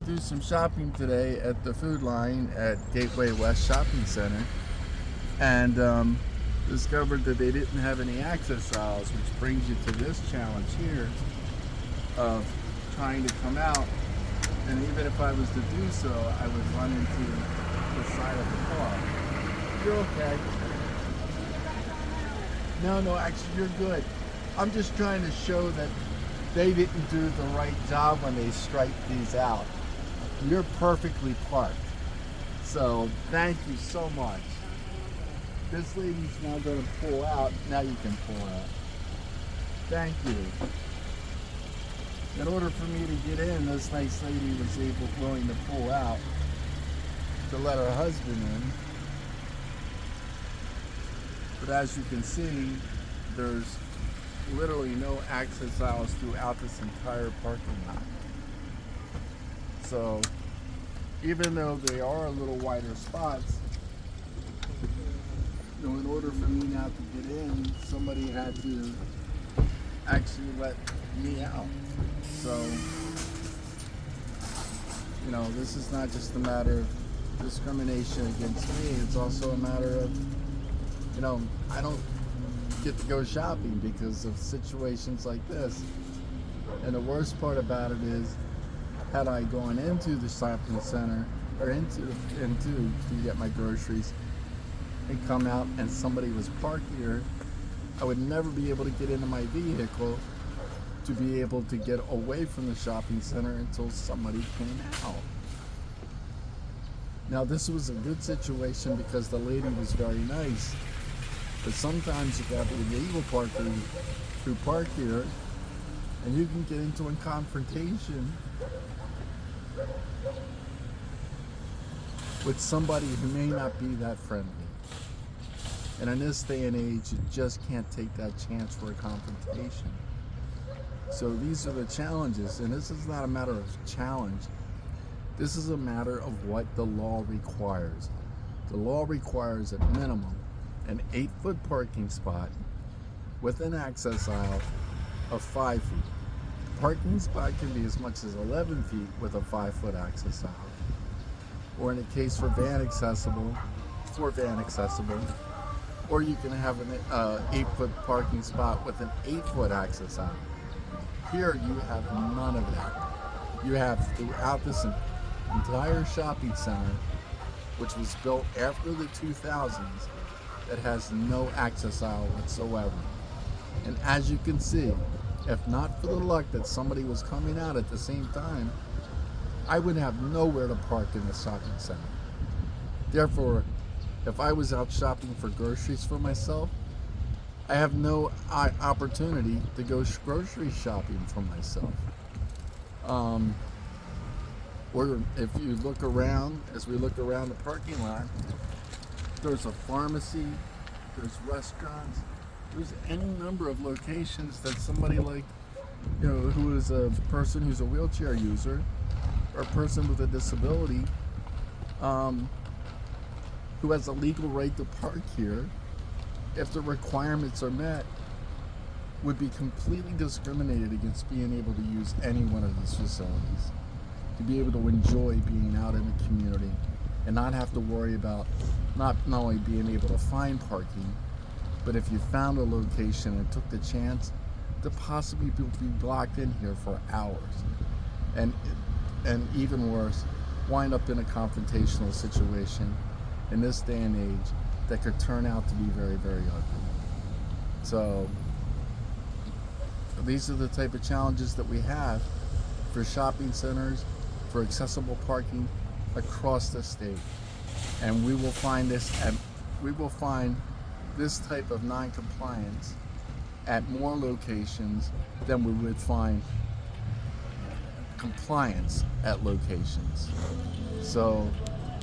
do some shopping today at the Food Line at Gateway West Shopping Center, and discovered that they didn't have any access aisles, which brings you to this challenge here of trying to come out. And even if I was to do so, I would run into the side of the car. You're okay. No, actually, you're good. I'm just trying to show that they didn't do the right job when they striped these out. You're perfectly parked. So thank you so much. This lady's now going to pull out. Now you can pull out. Thank you. In order for me to get in, this nice lady was willing to pull out to let her husband in. But as you can see, there's literally no access aisles throughout this entire parking lot. So even though they are a little wider spots, in order for me now to get in, somebody had to actually let me out. So, this is not just a matter of discrimination against me, it's also a matter of, I don't get to go shopping because of situations like this. And the worst part about it is, had I gone into the shopping center or into to get my groceries and come out and somebody was parked here, I would never be able to get into my vehicle to be able to get away from the shopping center until somebody came out. Now this was a good situation because the lady was very nice, but sometimes you got the illegal parker who park here and you can get into a confrontation with somebody who may not be that friendly. And in this day and age, you just can't take that chance for a confrontation. So these are the challenges, and this is not a matter of challenge. This is a matter of what the law requires. The law requires at minimum an 8-foot parking spot with an access aisle of 5 feet. The parking spot can be as much as 11 feet with a 5-foot access aisle. Or in a case for van accessible, or you can have an 8-foot parking spot with an 8-foot access aisle. Here you have none of that. You have throughout this entire shopping center, which was built after the 2000s, that has no access aisle whatsoever. And as you can see, if not for the luck that somebody was coming out at the same time, I would have nowhere to park in the shopping center. Therefore, if I was out shopping for groceries for myself, I have no opportunity to go grocery shopping for myself. Or if you look around, as we look around the parking lot, there's a pharmacy, there's restaurants, there's any number of locations that somebody who is a person who's a wheelchair user or a person with a disability who has a legal right to park here, if the requirements are met, would be completely discriminated against being able to use any one of these facilities, to be able to enjoy being out in the community and not have to worry about not only being able to find parking, but if you found a location and took the chance to possibly be blocked in here for hours, and even worse, wind up in a confrontational situation in this day and age that could turn out to be very, very ugly. So these are the type of challenges that we have for shopping centers, for accessible parking across the state. And we will find this type of non-compliance at more locations than we would find compliance at locations. So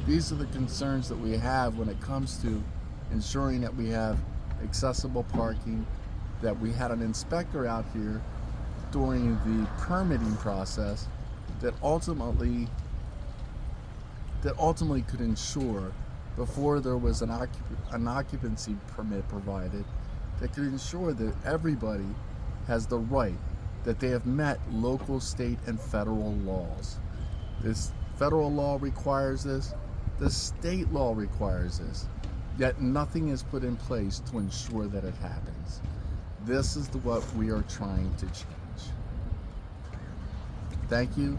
these are the concerns that we have when it comes to ensuring that we have accessible parking, that we had an inspector out here during the permitting process that ultimately could ensure, before there was an occupancy permit provided, that could ensure that everybody has the right, that they have met local, state, and federal laws. This federal law requires this. The state law requires this. Yet nothing is put in place to ensure that it happens. This is what we are trying to change. Thank you.